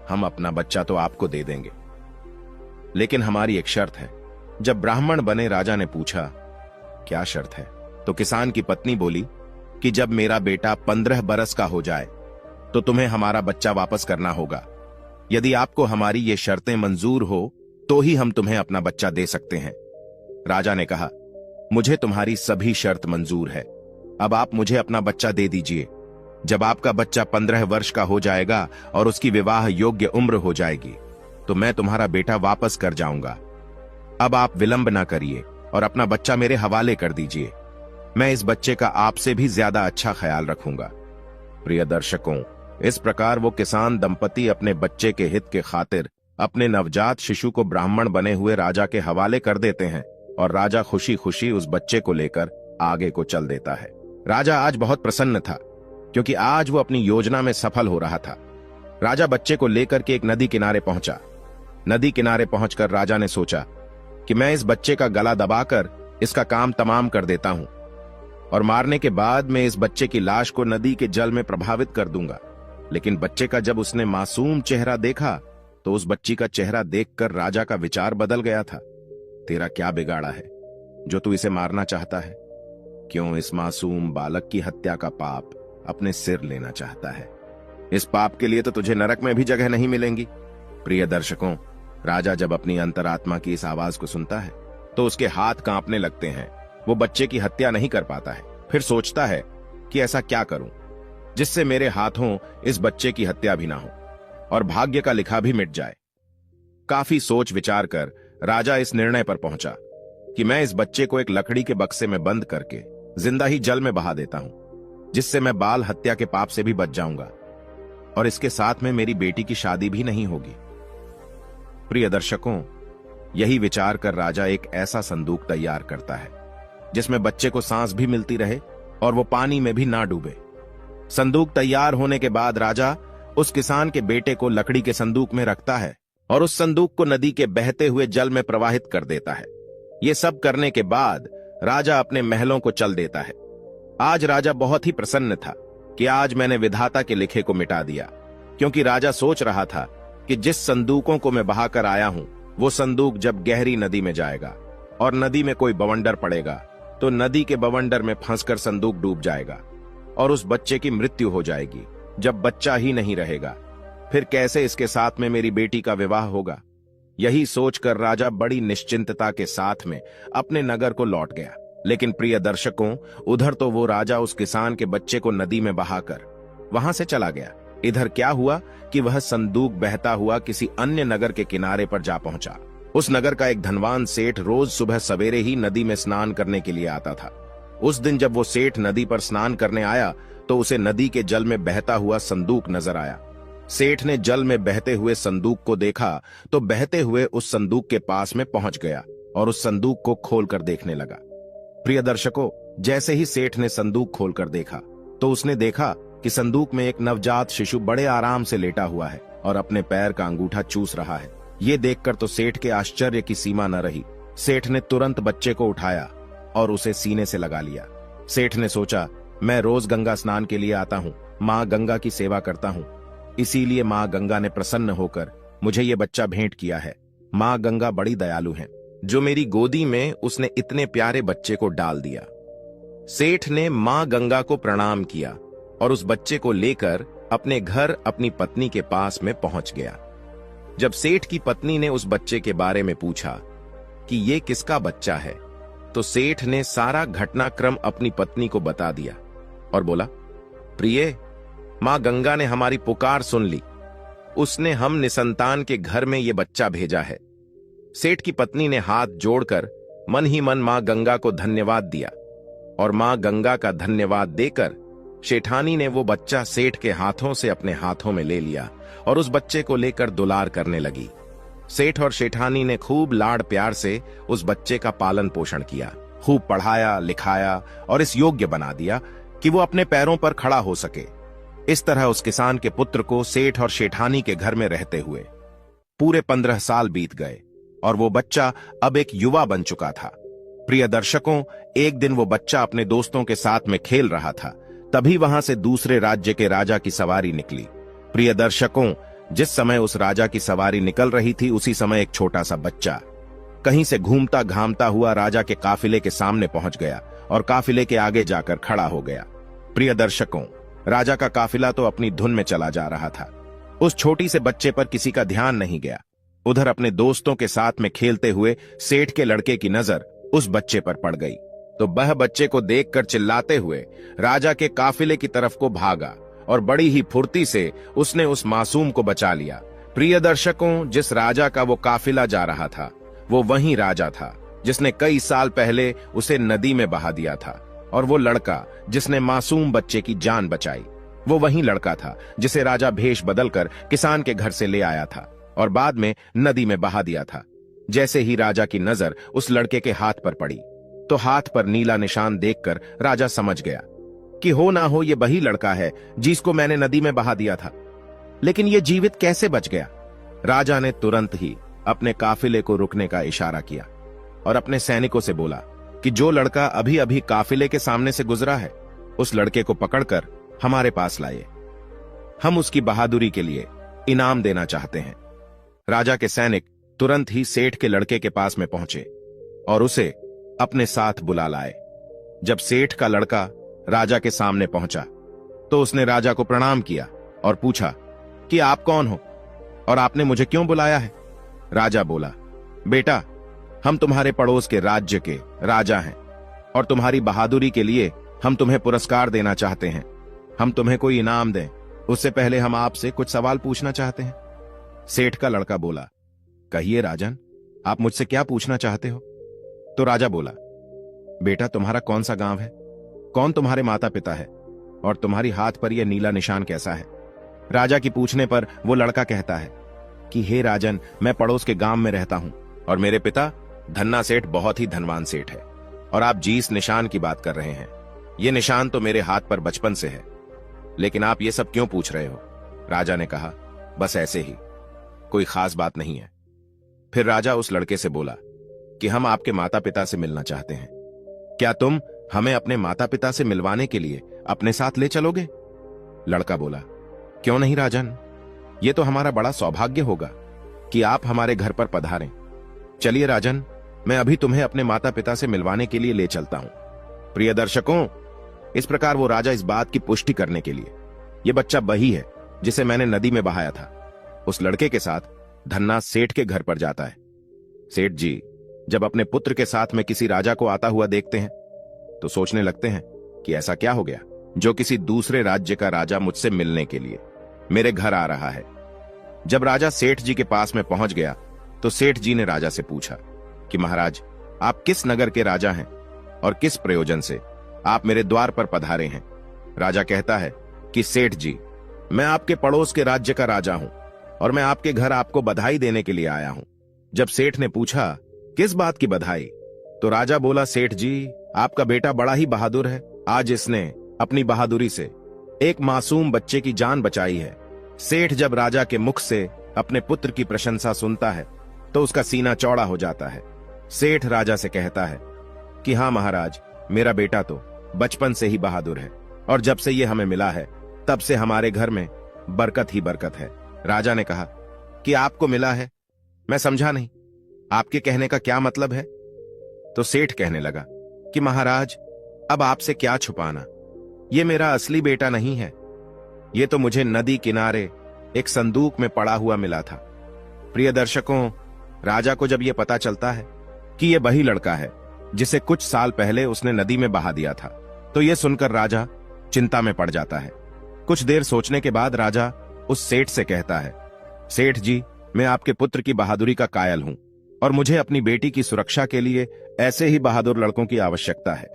हम अपना बच्चा तो आपको दे देंगे, लेकिन हमारी एक शर्त है। जब ब्राह्मण बने राजा ने पूछा क्या शर्त है, तो किसान की पत्नी बोली कि जब मेरा बेटा 15 बरस का हो जाए तो तुम्हें हमारा बच्चा वापस करना होगा। यदि आपको हमारी ये शर्तें मंजूर हो तो ही हम तुम्हें अपना बच्चा दे सकते हैं। राजा ने कहा, मुझे तुम्हारी सभी शर्त मंजूर है, अब आप मुझे अपना बच्चा दे दीजिए। जब आपका बच्चा 15 वर्ष का हो जाएगा और उसकी विवाह योग्य उम्र हो जाएगी तो मैं तुम्हारा बेटा वापस कर जाऊंगा। अब आप विलंब ना करिए और अपना बच्चा मेरे हवाले कर दीजिए। मैं इस बच्चे का आपसे भी ज्यादा अच्छा ख्याल रखूंगा। प्रिय दर्शकों, इस प्रकार वो किसान दंपति अपने बच्चे के हित के खातिर अपने नवजात शिशु को ब्राह्मण बने हुए राजा के हवाले कर देते हैं और राजा खुशी खुशी उस बच्चे को लेकर आगे को चल देता है। राजा आज बहुत प्रसन्न था क्योंकि आज वो अपनी योजना में सफल हो रहा था। राजा बच्चे को लेकर के एक नदी किनारे पहुंचा। नदी किनारे पहुंचकर राजा ने सोचा कि मैं इस बच्चे का गला दबाकर इसका काम तमाम कर देता हूं और मारने के बाद मैं इस बच्चे की लाश को नदी के जल में प्रभावित कर दूंगा। लेकिन बच्चे का जब उसने मासूम चेहरा देखा तो उस बच्ची का चेहरा देखकर राजा का विचार बदल गया था। तेरा क्या बिगाड़ा है जो तू इसे मारना चाहता है? क्यों इस मासूम बालक की हत्या का पाप अपने सिर लेना चाहता है? इस पाप के लिए तो तुझे नरक में भी जगह नहीं मिलेंगी। प्रिय दर्शकों, राजा जब अपनी अंतरात्मा की इस आवाज को सुनता है तो उसके हाथ कांपने लगते हैं। वो बच्चे की हत्या नहीं कर पाता है। फिर सोचता है कि ऐसा क्या करूं जिससे मेरे हाथों इस बच्चे की हत्या भी ना हो और भाग्य का लिखा भी मिट जाए। काफी सोच विचार कर राजा इस निर्णय पर पहुंचा कि मैं इस बच्चे को एक लकड़ी के बक्से में बंद करके जिंदा ही जल में बहा देता हूं, जिससे मैं बाल हत्या के पाप से भी बच जाऊंगा और इसके साथ में मेरी बेटी की शादी भी नहीं होगी। प्रिय दर्शकों, यही विचार कर राजा एक ऐसा संदूक तैयार करता है जिसमें बच्चे को सांस भी मिलती रहे और वो पानी में भी ना डूबे। संदूक तैयार होने के बाद राजा उस किसान के बेटे को लकड़ी के संदूक में रखता है और उस संदूक को नदी के बहते हुए जल में प्रवाहित कर देता है। ये सब करने के बाद राजा अपने महलों को चल देता है। आज राजा बहुत ही प्रसन्न था कि आज मैंने विधाता के लिखे को मिटा दिया, क्योंकि राजा सोच रहा था कि जिस संदूकों को मैं बहाकर आया हूं वो संदूक जब गहरी नदी में जाएगा और नदी में कोई बवंडर पड़ेगा तो नदी के बवंडर में फंसकर संदूक डूब जाएगा और उस बच्चे की मृत्यु हो जाएगी। जब बच्चा ही नहीं रहेगा फिर कैसे इसके साथ में मेरी बेटी का विवाह होगा? यही सोचकर राजा बड़ी निश्चिंतता के साथ में अपने नगर को लौट गया। लेकिन प्रिय दर्शकों, उधर तो वो राजा उस किसान के बच्चे को नदी में बहाकर वहां से चला गया। इधर क्या हुआ कि वह संदूक बहता हुआ किसी अन्य नगर के किनारे पर जा पहुंचा। उस नगर का एक धनवान सेठ रोज सुबह सवेरे ही नदी में स्नान करने के लिए आता था। उस दिन जब वो सेठ नदी पर स्नान करने आया तो उसे नदी के जल में बहता हुआ संदूक नजर आया। सेठ ने जल में बहते हुए संदूक को देखा तो बहते हुए उस संदूक के पास में पहुंच गया और उस संदूक को खोलकर देखने लगा। प्रिय दर्शकों, जैसे ही सेठ ने संदूक खोलकर देखा तो उसने देखा कि संदूक में एक नवजात शिशु बड़े आराम से लेटा हुआ है और अपने पैर का अंगूठा चूस रहा है। ये देखकर तो सेठ के आश्चर्य की सीमा न रही। सेठ ने तुरंत बच्चे को उठाया और उसे सीने से लगा लिया। सेठ ने सोचा, मैं रोज गंगा स्नान के लिए आता हूँ, माँ गंगा की सेवा करता हूँ, इसीलिए माँ गंगा ने प्रसन्न होकर मुझे ये बच्चा भेंट किया है। माँ गंगा बड़ी दयालु हैं, जो मेरी गोदी में उसने इतने प्यारे बच्चे को डाल दिया। सेठ ने माँ गंगा को प्रणाम किया और उस बच्चे को लेकर अपने घर अपनी पत्नी के पास में पहुंच गया। जब सेठ की पत्नी ने उस बच्चे के बारे में पूछा कि ये किसका बच्चा है, तो सेठ ने सारा घटनाक्रम अपनी पत्नी को बता दिया और बोला, प्रिय, मां गंगा ने हमारी पुकार सुन ली। उसने हम निसंतान के घर में ये बच्चा भेजा है। सेठ की पत्नी ने हाथ जोड़कर मन ही मन मां गंगा को धन्यवाद दिया और मां गंगा का धन्यवाद देकर शेठानी ने वो बच्चा सेठ के हाथों से अपने हाथों में ले लिया और उस बच्चे को लेकर दुलार करने लगी। सेठ और शेठानी ने खूब लाड़ प्यार से उस बच्चे का पालन पोषण किया, खूब पढ़ाया लिखाया और इस योग्य बना दिया कि वो अपने पैरों पर खड़ा हो सके। इस तरह उस किसान के पुत्र को सेठ और शेठानी के घर में रहते हुए पूरे 15 साल बीत गए और वो बच्चा अब एक युवा बन चुका था। प्रिय दर्शकों, एक दिन वो बच्चा अपने दोस्तों के साथ में खेल रहा था, तभी वहां से दूसरे राज्य के राजा की सवारी निकली। प्रिय दर्शकों, जिस समय उस राजा की सवारी निकल रही थी उसी समय एक छोटा सा बच्चा कहीं से घूमता घामता हुआ राजा के काफिले के सामने पहुंच गया और काफिले के आगे जाकर खड़ा हो गया। प्रिय दर्शकों, राजा का काफिला तो अपनी धुन में चला जा रहा था। उस छोटी से बच्चे पर किसी का ध्यान नहीं गया। उधर अपने दोस्तों के साथ में खेलते हुए सेठ के लड़के की नजर उस बच्चे पर पड़ गई तो वह बच्चे को देखकर चिल्लाते हुए राजा के काफिले की तरफ को भागा और बड़ी ही फुर्ती से उसने उस मासूम को बचा लिया। प्रिय दर्शकों, जिस राजा का वो काफिला जा रहा था वो वही राजा था जिसने कई साल पहले उसे नदी में बहा दिया था, और वो लड़का जिसने मासूम बच्चे की जान बचाई वो वही लड़का था जिसे राजा भेष बदलकर किसान के घर से ले आया था और बाद में नदी में बहा दिया था। जैसे ही राजा की नजर उस लड़के के हाथ पर पड़ी तो हाथ पर नीला निशान देखकर राजा समझ गया कि हो ना हो ये वही लड़का है जिसको मैंने नदी में बहा दिया था। लेकिन ये जीवित कैसे बच गया? राजा ने तुरंत ही अपने काफिले को रुकने का इशारा किया और अपने सैनिकों से बोला कि जो लड़का अभी अभी काफिले के सामने से गुजरा है उस लड़के को पकड़कर हमारे पास लाइए, हम उसकी बहादुरी के लिए इनाम देना चाहते हैं। राजा के सैनिक तुरंत ही सेठ के लड़के के पास में पहुंचे और उसे अपने साथ बुला लाए। जब सेठ का लड़का राजा के सामने पहुंचा तो उसने राजा को प्रणाम किया और पूछा कि आप कौन हो और आपने मुझे क्यों बुलाया है? राजा बोला, बेटा, हम तुम्हारे पड़ोस के राज्य के राजा हैं और तुम्हारी बहादुरी के लिए हम तुम्हें पुरस्कार देना चाहते हैं। हम तुम्हें कोई इनाम दें उससे पहले हम आपसे कुछ सवाल पूछना चाहते हैं। सेठ का लड़का बोला, कहिए राजन, आप मुझसे क्या पूछना चाहते हो? तो राजा बोला, बेटा, तुम्हारा कौन सा गांव है, कौन तुम्हारे माता पिता है और तुम्हारी हाथ पर यह नीला निशान कैसा है? राजा की पूछने पर वो लड़का कहता है कि हे राजन, मैं पड़ोस के गांव में रहता हूं और मेरे पिता धन्ना सेठ बहुत ही धनवान सेठ है और आप जिस निशान की बात कर रहे हैं ये निशान तो मेरे हाथ पर बचपन से है, लेकिन आप ये सब क्यों पूछ रहे हो? राजा ने कहा, बस ऐसे ही, कोई खास बात नहीं है। फिर राजा उस लड़के से बोला कि हम आपके माता पिता से मिलना चाहते हैं, क्या तुम हमें अपने माता पिता से मिलवाने के लिए अपने साथ ले चलोगे? लड़का बोला, क्यों नहीं राजन, ये तो हमारा बड़ा सौभाग्य होगा कि आप हमारे घर पर पधारें। चलिए राजन, मैं अभी तुम्हें अपने माता पिता से मिलवाने के लिए ले चलता हूं। प्रिय दर्शकों, इस प्रकार वो राजा इस बात की पुष्टि करने के लिए ये बच्चा वही है जिसे मैंने नदी में बहाया था, उस लड़के के साथ धन्ना सेठ के घर पर जाता है। सेठ जी जब अपने पुत्र के साथ में किसी राजा को आता हुआ देखते हैं तो सोचने लगते हैं कि ऐसा क्या हो गया जो किसी दूसरे राज्य का राजा मुझसे मिलने के लिए मेरे घर आ रहा है। जब राजा सेठ जी के पास में पहुंच गया तो सेठ जी ने राजा से पूछा कि महाराज, आप किस नगर के राजा हैं और किस प्रयोजन से आप मेरे द्वार पर पधारे हैं? राजा कहता है कि सेठ जी, मैं आपके पड़ोस के राज्य का राजा हूं और मैं आपके घर आपको बधाई देने के लिए आया हूं। जब सेठ ने पूछा किस बात की बधाई, तो राजा बोला, सेठ जी, आपका बेटा बड़ा ही बहादुर है, आज इसने अपनी बहादुरी से एक मासूम बच्चे की जान बचाई है। सेठ जब राजा के मुख से अपने पुत्र की प्रशंसा सुनता है तो उसका सीना चौड़ा हो जाता है। सेठ राजा से कहता है कि हाँ महाराज, मेरा बेटा तो बचपन से ही बहादुर है और जब से ये हमें मिला है तब से हमारे घर में बरकत ही बरकत है। राजा ने कहा कि आपको मिला है, मैं समझा नहीं, आपके कहने का क्या मतलब है? तो सेठ कहने लगा कि महाराज, अब आपसे क्या छुपाना, ये मेरा असली बेटा नहीं है, ये तो मुझे नदी किनारे एक संदूक में पड़ा हुआ मिला था। प्रिय दर्शकों, राजा को जब यह पता चलता है कि यह वही लड़का है जिसे कुछ साल पहले उसने नदी में बहा दिया था तो यह सुनकर राजा चिंता में पड़ जाता है। कुछ देर सोचने के बाद राजा उस सेठ से कहता है, सेठ जी, मैं आपके पुत्र की बहादुरी का कायल हूं और मुझे अपनी बेटी की सुरक्षा के लिए ऐसे ही बहादुर लड़कों की आवश्यकता है।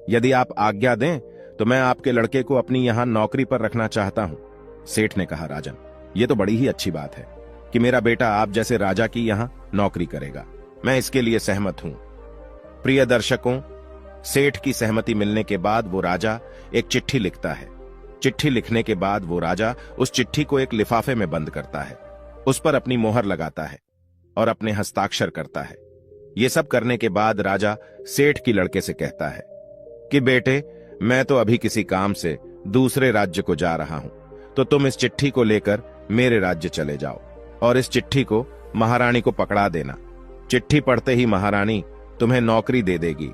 यदि आप आज्ञा दें तो मैं आपके लड़के को अपनी यहां नौकरी पर रखना चाहता हूं। सेठ ने कहा, राजन, ये तो बड़ी ही अच्छी बात है कि मेरा बेटा आप जैसे राजा की यहां नौकरी करेगा। मैं इसके लिए सहमत हूं। प्रिय दर्शकों, सेठ की सहमति मिलने के बाद वो राजा एक चिट्ठी लिखता है। चिट्ठी लिखने के बाद वो राजा उस चिट्ठी को एक लिफाफे में बंद करता है, उस पर अपनी मोहर लगाता है और अपने हस्ताक्षर करता है। ये सब करने के बाद राजा सेठ की लड़के से कहता है कि बेटे, मैं तो अभी किसी काम से दूसरे राज्य को जा रहा हूं, तो तुम इस चिट्ठी को लेकर मेरे राज्य चले जाओ और इस चिट्ठी को महारानी को पकड़ा देना। चिट्ठी पढ़ते ही महारानी तुम्हें नौकरी दे देगी।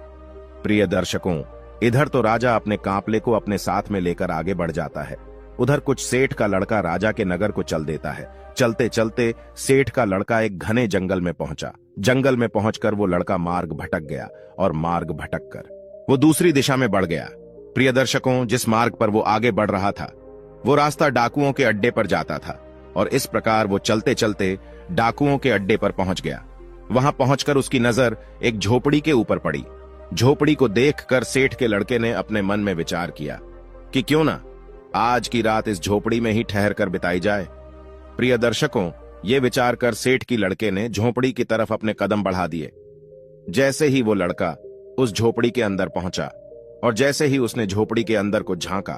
प्रिय दर्शकों, इधर तो राजा अपने कांपले को अपने साथ में लेकर आगे बढ़ जाता है, उधर कुछ सेठ का लड़का राजा के नगर को चल देता है। चलते चलते सेठ का लड़का एक घने जंगल में पहुंचा। जंगल में पहुंचकर वो लड़का मार्ग भटक गया और मार्ग भटक कर वो दूसरी दिशा में बढ़ गया। प्रिय दर्शकों, जिस मार्ग पर वो आगे बढ़ रहा था वो रास्ता डाकुओं के अड्डे पर जाता था और इस प्रकार वो चलते चलते डाकुओं के अड्डे पर पहुंच गया। वहां पहुंचकर उसकी नजर एक झोपड़ी के ऊपर पड़ी। झोपड़ी को देखकर सेठ के लड़के ने अपने मन में विचार किया कि क्यों ना आज की रात इस झोपड़ी में ही ठहर कर बिताई जाए। प्रिय दर्शकों, ये विचार कर सेठ की लड़के ने झोपड़ी की तरफ अपने कदम बढ़ा दिए। जैसे ही वो लड़का उस झोपड़ी के अंदर पहुंचा और जैसे ही उसने झोपड़ी के अंदर को झांका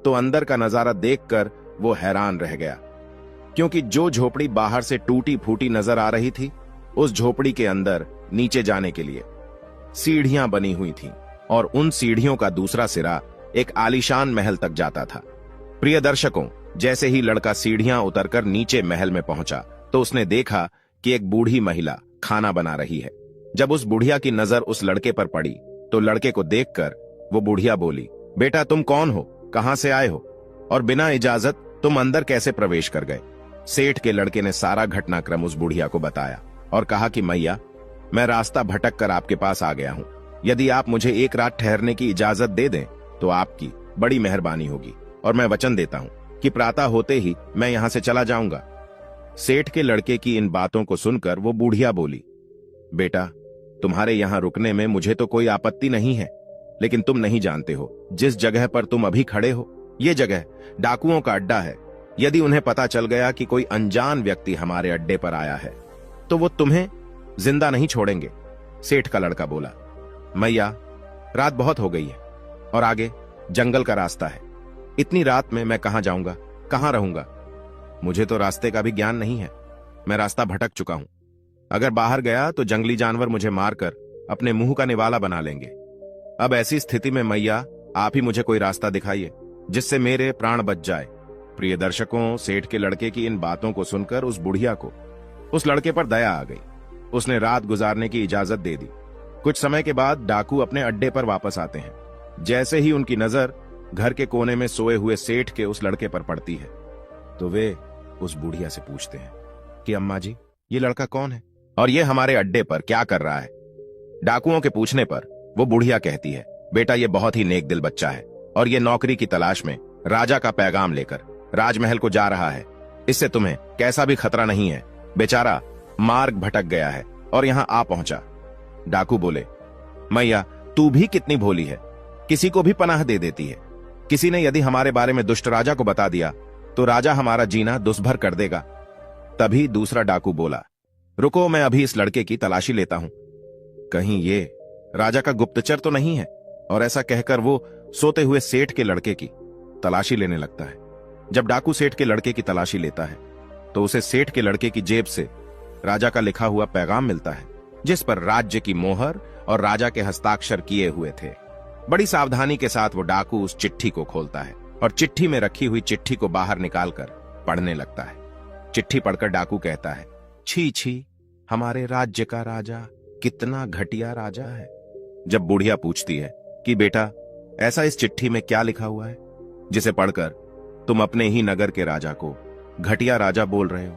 तो अंदर का नजारा देखकर वो हैरान रह गया, क्योंकि जो झोपड़ी बाहर से टूटी फूटी नजर आ रही थी, उस झोपड़ी के अंदर नीचे जाने के लिए सीढ़ियां बनी हुई थीं और उन सीढ़ियों का दूसरा सिरा एक आलीशान महल तक जाता था। प्रिय दर्शकों, जैसे ही लड़का सीढ़ियां उतरकर नीचे महल में पहुंचा तो उसने देखा कि एक बूढ़ी महिला खाना बना रही है। जब उस बुढ़िया की नजर उस लड़के पर पड़ी तो लड़के को देखकर वो बुढ़िया बोली, बेटा तुम कौन हो, कहां से आए हो और बिना इजाजत तुम अंदर कैसे प्रवेश कर गए? सेठ के लड़के ने सारा घटनाक्रम उस बुढ़िया को बताया और कहा कि मैया, मैं रास्ता भटक कर आपके पास आ गया हूं। यदि आप मुझे एक रात ठहरने की इजाजत दे दें तो आपकी बड़ी मेहरबानी होगी और मैं वचन देता हूं कि प्रातः होते ही मैं यहां से चला जाऊंगा। सेठ के लड़के की इन बातों को सुनकर वो बूढ़िया बोली, बेटा तुम्हारे यहां रुकने में मुझे तो कोई आपत्ति नहीं है, लेकिन तुम नहीं जानते हो जिस जगह पर तुम अभी खड़े हो ये जगह डाकुओं का अड्डा है। यदि उन्हें पता चल गया कि कोई अनजान व्यक्ति हमारे अड्डे पर आया है तो वो तुम्हें जिंदा नहीं छोड़ेंगे। सेठ का लड़का बोला, मैया रात बहुत हो गई है और आगे जंगल का रास्ता है। इतनी रात में मैं कहां जाऊंगा, कहां रहूंगा? मुझे तो रास्ते का भी ज्ञान नहीं है। मैं रास्ता भटक चुका हूं। अगर बाहर गया तो जंगली जानवर मुझे मारकर अपने मुंह का निवाला बना लेंगे। अब ऐसी स्थिति में मैया आप ही मुझे कोई रास्ता दिखाइए जिससे मेरे प्राण बच जाए। प्रिय दर्शकों, सेठ के लड़के की इन बातों को सुनकर उस बुढ़िया को उस लड़के पर दया आ गई। उसने रात गुजारने की इजाजत दे दी। कुछ समय के बाद डाकू अपने अड्डे पर वापस आते हैं। जैसे ही उनकी नजर घर के कोने में सोए हुए सेठ के उस लड़के पर पड़ती है तो वे उस बुढ़िया से पूछते हैं कि अम्मा जी, ये लड़का कौन है और ये हमारे अड्डे पर क्या कर रहा है? डाकुओं के पूछने पर वो बुढ़िया कहती है, बेटा ये बहुत ही नेक दिल बच्चा है और ये नौकरी की तलाश में राजा का पैगाम लेकर राजमहल को जा रहा है। इससे तुम्हें कैसा भी खतरा नहीं है। बेचारा मार्ग भटक गया है और यहां आ पहुंचा। डाकू बोले, मैया तू भी कितनी भोली है, किसी को भी पनाह दे देती है। किसी ने यदि हमारे बारे में दुष्ट राजा को बता दिया तो राजा हमारा जीना दुष्भर कर देगा। तभी दूसरा डाकू बोला, रुको मैं अभी इस लड़के की तलाशी लेता हूं, कहीं ये राजा का गुप्तचर तो नहीं है। और ऐसा कहकर वो सोते हुए सेठ के लड़के की तलाशी लेने लगता है। जब डाकू सेठ के लड़के की तलाशी लेता है तो उसे सेठ के लड़के की जेब से राजा का लिखा हुआ पैगाम मिलता है, जिस पर राज्य की मोहर और राजा के हस्ताक्षर किए हुए थे। बड़ी सावधानी के साथ वो डाकू उस चिट्ठी को खोलता है और चिट्ठी में रखी हुई चिट्ठी को बाहर निकालकर पढ़ने लगता है। चिट्ठी पढ़कर डाकू कहता है, छी छी, हमारे राज्य का राजा कितना घटिया राजा है। जब बुढ़िया पूछती है कि बेटा ऐसा इस चिट्ठी में क्या लिखा हुआ है जिसे पढ़कर तुम अपने ही नगर के राजा को घटिया राजा बोल रहे हो,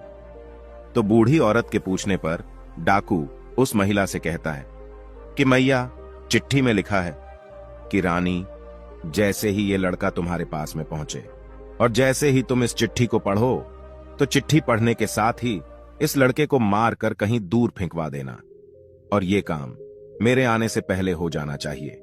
तो बूढ़ी औरत के पूछने पर डाकू उस महिला से कहता है कि मैया चिट्ठी में लिखा है कि रानी, जैसे ही ये लड़का तुम्हारे पास में पहुंचे और जैसे ही तुम इस चिट्ठी को पढ़ो तो चिट्ठी पढ़ने के साथ ही इस लड़के को मार कर कहीं दूर फेंकवा देना, और ये काम मेरे आने से पहले हो जाना चाहिए।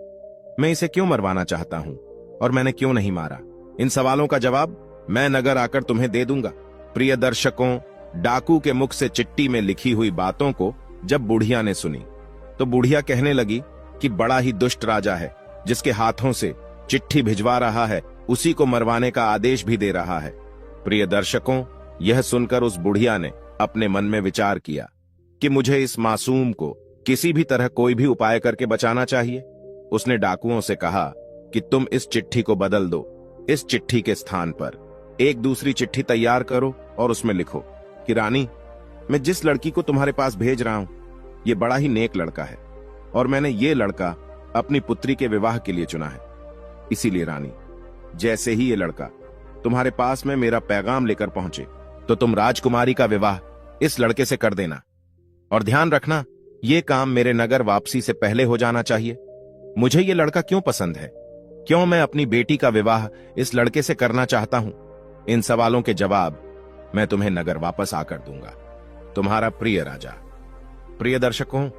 मैं इसे क्यों मरवाना चाहता हूं और मैंने क्यों नहीं मारा, इन सवालों का जवाब मैं नगर आकर तुम्हें दे दूंगा। प्रिय दर्शकों, डाकू के मुख से चिट्ठी में लिखी हुई बातों को जब बुढ़िया ने सुनी तो बुढ़िया कहने लगी कि बड़ा ही दुष्ट राजा है, जिसके हाथों से चिट्ठी भिजवा रहा है उसी को मरवाने का आदेश भी दे रहा है। प्रिय दर्शकों, यह सुनकर उस बुढ़िया ने अपने मन में विचार किया कि मुझे इस मासूम को किसी भी तरह कोई भी उपाय करके बचाना चाहिए। उसने डाकुओं से कहा कि तुम इस चिट्ठी को बदल दो। इस चिट्ठी के स्थान पर एक दूसरी चिट्ठी तैयार करो और उसमें लिखो कि रानी, मैं जिस लड़की को तुम्हारे पास भेज रहा हूं, ये बड़ा ही नेक लड़का है और मैंने ये लड़का अपनी पुत्री के विवाह के लिए चुना है। इसीलिए रानी, जैसे ही ये लड़का तुम्हारे पास में मेरा पैगाम लेकर पहुंचे तो तुम राजकुमारी का विवाह इस लड़के से कर देना। और ध्यान रखना, ये काम मेरे नगर वापसी से पहले हो जाना चाहिए। मुझे ये लड़का क्यों पसंद है, क्यों मैं अपनी बेटी का विवाह इस लड़के से करना चाहता हूं, इन सवालों के जवाब मैं तुम्हें नगर वापस आकर दूंगा। तुम्हारा प्रिय राजा। प्रिय दर्शकों,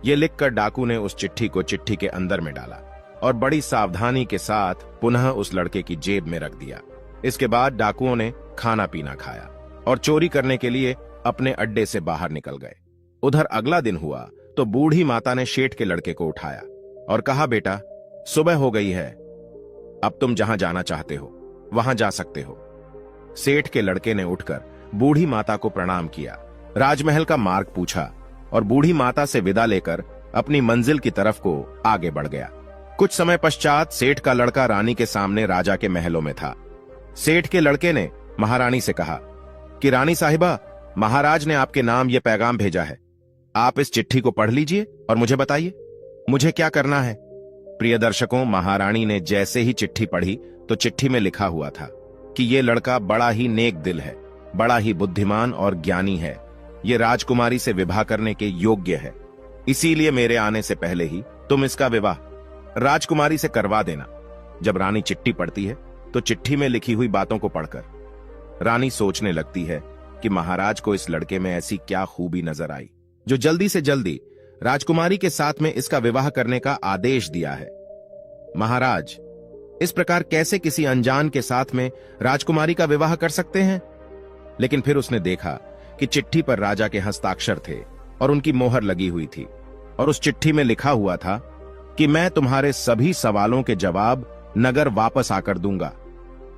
ये लिखकर डाकू ने उस चिट्ठी को चिट्ठी के अंदर में डाला और बड़ी सावधानी के साथ पुनः उस लड़के की जेब में रख दिया। इसके बाद डाकुओं ने खाना पीना खाया और चोरी करने के लिए अपने अड्डे से बाहर निकल गए। उधर अगला दिन हुआ तो बूढ़ी माता ने शेठ के लड़के को उठाया और कहा, बेटा, सुबह हो गई है, अब तुम जहां जाना चाहते हो वहां जा सकते हो। सेठ के लड़के ने उठकर बूढ़ी माता को प्रणाम किया, राजमहल का मार्ग पूछा और बूढ़ी माता से विदा लेकर अपनी मंजिल की तरफ को आगे बढ़ गया। कुछ समय पश्चात सेठ का लड़का रानी के सामने राजा के महलों में था। सेठ के लड़के ने महारानी से कहा कि रानी साहिबा, महाराज ने आपके नाम यह पैगाम भेजा है, आप इस चिट्ठी को पढ़ लीजिए और मुझे बताइए मुझे क्या करना है। प्रिय दर्शकों, महारानी ने जैसे ही चिट्ठी पढ़ी तो चिट्ठी में लिखा हुआ था कि ये लड़का बड़ा ही नेक दिल है, बड़ा ही बुद्धिमान और ज्ञानी है, ये राजकुमारी से विवाह करने के योग्य है, इसीलिए मेरे आने से पहले ही तुम इसका विवाह राजकुमारी से करवा देना। जब रानी चिट्ठी पढ़ती है तो चिट्ठी में लिखी हुई बातों को पढ़कर रानी सोचने लगती है कि महाराज को इस लड़के में ऐसी क्या खूबी नजर आई जो जल्दी से जल्दी राजकुमारी के साथ में इसका विवाह करने का आदेश दिया है। महाराज इस प्रकार कैसे किसी अनजान के साथ में राजकुमारी का विवाह कर सकते हैं? लेकिन फिर उसने देखा कि चिट्ठी पर राजा के हस्ताक्षर थे और उनकी मोहर लगी हुई थी और उस चिट्ठी में लिखा हुआ था कि मैं तुम्हारे सभी सवालों के जवाब नगर वापस आकर दूंगा।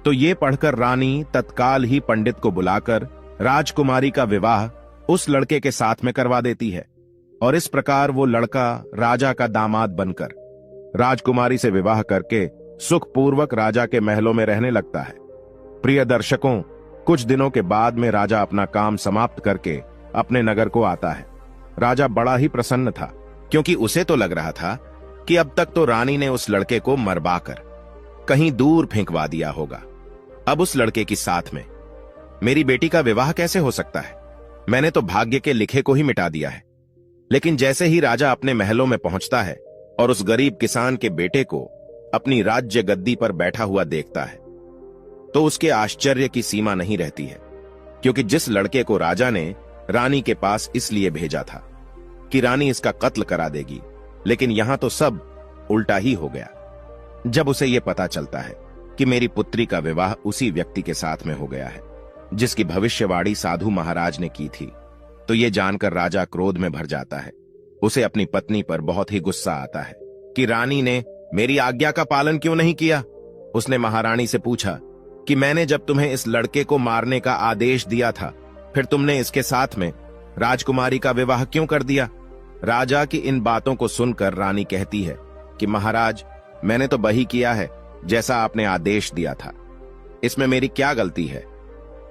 तो ये पढ़कर रानी तत्काल ही पंडित को बुलाकर राजकुमारी का विवाह उस लड़के के साथ में करवा देती है और इस प्रकार वो लड़का राजा का दामाद बनकर राजकुमारी से विवाह करके सुखपूर्वक राजा के महलों में रहने लगता है। प्रिय दर्शकों, कुछ दिनों के बाद में राजा अपना काम समाप्त करके अपने नगर को आता है। राजा बड़ा ही प्रसन्न था क्योंकि उसे तो लग रहा था कि अब तक तो रानी ने उस लड़के को मरवाकर कहीं दूर फेंकवा दिया होगा। अब उस लड़के की साथ में मेरी बेटी का विवाह कैसे हो सकता है? मैंने तो भाग्य के लिखे को ही मिटा दिया है। लेकिन जैसे ही राजा अपने महलों में पहुंचता है और उस गरीब किसान के बेटे को अपनी राज्य गद्दी पर बैठा हुआ देखता है तो उसके आश्चर्य की सीमा नहीं रहती है, क्योंकि जिस लड़के को राजा ने रानी के पास इसलिए भेजा था कि रानी इसका कत्ल करा देगी, लेकिन यहां तो सब उल्टा ही हो गया। जब उसे यह पता चलता है कि मेरी पुत्री का विवाह उसी व्यक्ति के साथ में हो गया है जिसकी भविष्यवाणी साधु महाराज ने की थी, तो यह जानकर राजा क्रोध में भर जाता है। उसे अपनी पत्नी पर बहुत ही गुस्सा आता है कि रानी ने मेरी आज्ञा का पालन क्यों नहीं किया। उसने महारानी से पूछा कि मैंने जब तुम्हें इस लड़के को मारने का आदेश दिया था, फिर तुमने इसके साथ में राजकुमारी का विवाह क्यों कर दिया? राजा की इन बातों को सुनकर रानी कहती है कि महाराज, मैंने तो वही किया है जैसा आपने आदेश दिया था, इसमें मेरी क्या गलती है?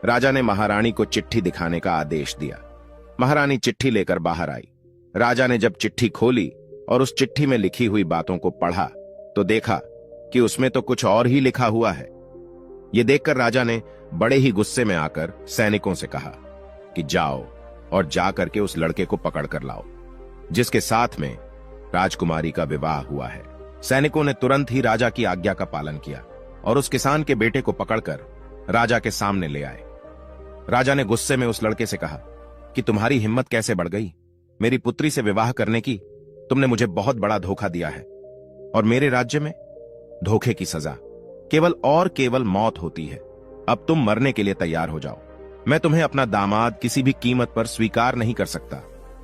राजा ने महारानी को चिट्ठी दिखाने का आदेश दिया। महारानी चिट्ठी लेकर बाहर आई। राजा ने जब चिट्ठी खोली और उस चिट्ठी में लिखी हुई बातों को पढ़ा तो देखा कि उसमें तो कुछ और ही लिखा हुआ है। यह देखकर राजा ने बड़े ही गुस्से में आकर सैनिकों से कहा कि जाओ और जाकर के उस लड़के को पकड़ कर लाओ जिसके साथ में राजकुमारी का विवाह हुआ है। सैनिकों ने तुरंत ही राजा की आज्ञा का पालन किया और उस किसान के बेटे को पकड़कर राजा के सामने ले आए। राजा ने गुस्से में उस लड़के से कहा कि तुम्हारी हिम्मत कैसे बढ़ गई। मेरी पुत्री से विवाह करने की तुमने मुझे बहुत बड़ा धोखा दिया है, और मेरे राज्य में धोखे की सजा केवल और केवल मौत होती है। अब तुम मरने के लिए तैयार हो जाओ। मैं तुम्हें अपना दामाद किसी भी कीमत पर स्वीकार नहीं कर सकता।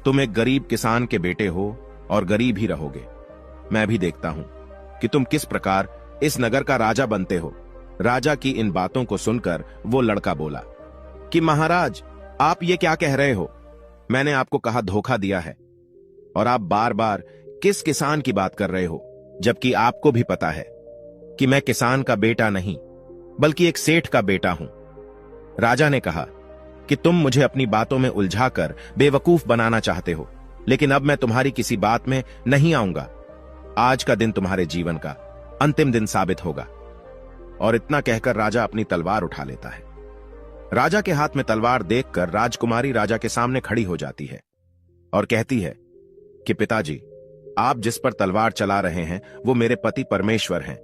तुम एक गरीब किसान के बेटे हो और गरीब ही रहोगे। मैं भी देखता हूं कि तुम किस प्रकार इस नगर का राजा बनते हो। राजा की इन बातों को सुनकर वो लड़का बोला कि महाराज, आप ये क्या कह रहे हो? मैंने आपको कहा धोखा दिया है, और आप बार बार किस किसान की बात कर रहे हो, जबकि आपको भी पता है कि मैं किसान का बेटा नहीं बल्कि एक सेठ का बेटा हूं। राजा ने कहा कि तुम मुझे अपनी बातों में उलझाकर बेवकूफ बनाना चाहते हो, लेकिन अब मैं तुम्हारी किसी बात में नहीं आऊंगा। आज का दिन तुम्हारे जीवन का अंतिम दिन साबित होगा। और इतना कहकर राजा अपनी तलवार उठा लेता है। राजा के हाथ में तलवार देखकर राजकुमारी राजा के सामने खड़ी हो जाती है और कहती है कि पिताजी, आप जिस पर तलवार चला रहे हैं वो मेरे पति परमेश्वर हैं।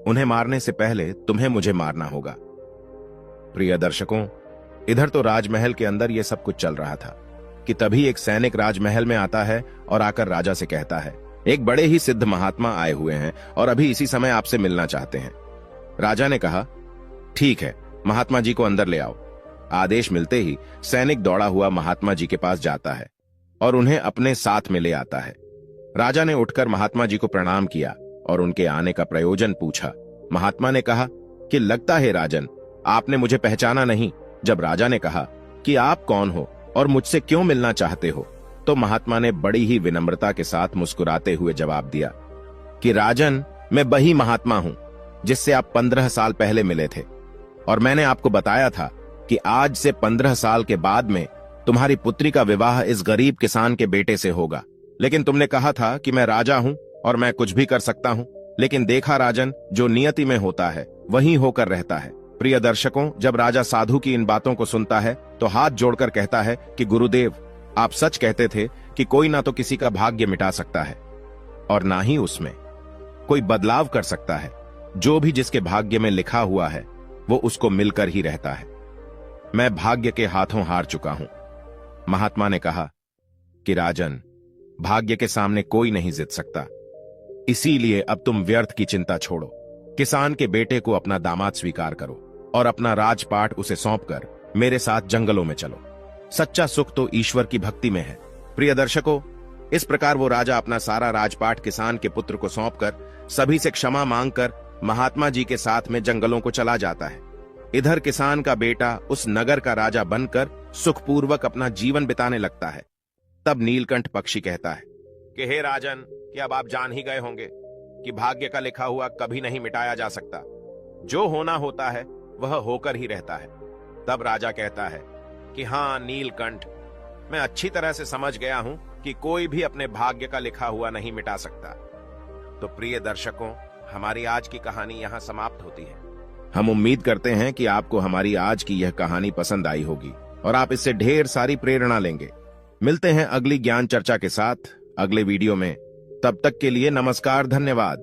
उन्हें मारने से पहले तुम्हें मुझे मारना होगा। प्रिय दर्शकों, इधर तो राजमहल के अंदर यह सब कुछ चल रहा था कि तभी एक सैनिक राजमहल में आता है और आकर राजा से कहता है, एक बड़े ही सिद्ध महात्मा आए हुए हैं और अभी इसी समय आपसे मिलना चाहते हैं। राजा ने कहा, ठीक है, महात्मा जी को अंदर ले आओ। आदेश मिलते ही सैनिक दौड़ा हुआ महात्मा जी के पास जाता है और उन्हें अपने साथ में ले आता है। राजा ने उठकर महात्मा जी को प्रणाम किया और उनके आने का प्रयोजन पूछा। महात्मा ने कहा कि लगता है राजन, आपने मुझे पहचाना नहीं। जब राजा ने कहा कि आप कौन हो और मुझसे क्यों मिलना चाहते हो, तो महात्मा ने बड़ी ही विनम्रता के साथ मुस्कुराते हुए जवाब दिया कि राजन, मैं वही महात्मा हूं जिससे आप 15 साल पहले मिले थे, और मैंने आपको बताया था कि आज से 15 साल के बाद में तुम्हारी पुत्री का विवाह इस गरीब किसान के बेटे से होगा। लेकिन तुमने कहा था कि मैं राजा हूं और मैं कुछ भी कर सकता हूं, लेकिन देखा राजन, जो नियति में होता है वही होकर रहता है। प्रिय दर्शकों, जब राजा साधु की इन बातों को सुनता है तो हाथ जोड़कर कहता है कि गुरुदेव, आप सच कहते थे कि कोई ना तो किसी का भाग्य मिटा सकता है और ना ही उसमें कोई बदलाव कर सकता है। जो भी जिसके भाग्य में लिखा हुआ है वो उसको मिलकर ही रहता है। मैं भाग्य के हाथों हार चुका हूं। महात्मा ने कहा कि राजन, भाग्य के सामने कोई नहीं जीत सकता, इसीलिए अब तुम व्यर्थ की चिंता छोड़ो। किसान के बेटे को अपना दामाद स्वीकार करो और अपना राजपाट उसे सौंपकर मेरे साथ जंगलों में चलो। सच्चा सुख तो ईश्वर की भक्ति में है। प्रिय दर्शकों, इस प्रकार वो राजा अपना सारा राजपाट किसान के पुत्र को सौंपकर सभी से क्षमा मांगकर महात्मा जी के साथ में जंगलों को चला जाता है। इधर किसान का बेटा उस नगर का राजा बनकर सुखपूर्वक अपना जीवन बिताने लगता है। तब नीलकंठ पक्षी कहता है कि हे राजन, कि अब आप जान ही गए होंगे कि भाग्य का लिखा हुआ कभी नहीं मिटाया जा सकता। जो होना होता है वह होकर ही रहता है। तब राजा कहता है कि हाँ नीलकंठ, मैं अच्छी तरह से समझ गया हूं कि कोई भी अपने भाग्य का लिखा हुआ नहीं मिटा सकता। तो प्रिय दर्शकों, हमारी आज की कहानी यहां समाप्त होती है। हम उम्मीद करते हैं कि आपको हमारी आज की यह कहानी पसंद आई होगी और आप इससे ढेर सारी प्रेरणा लेंगे। मिलते हैं अगली ज्ञान चर्चा के साथ अगले वीडियो में। तब तक के लिए नमस्कार, धन्यवाद।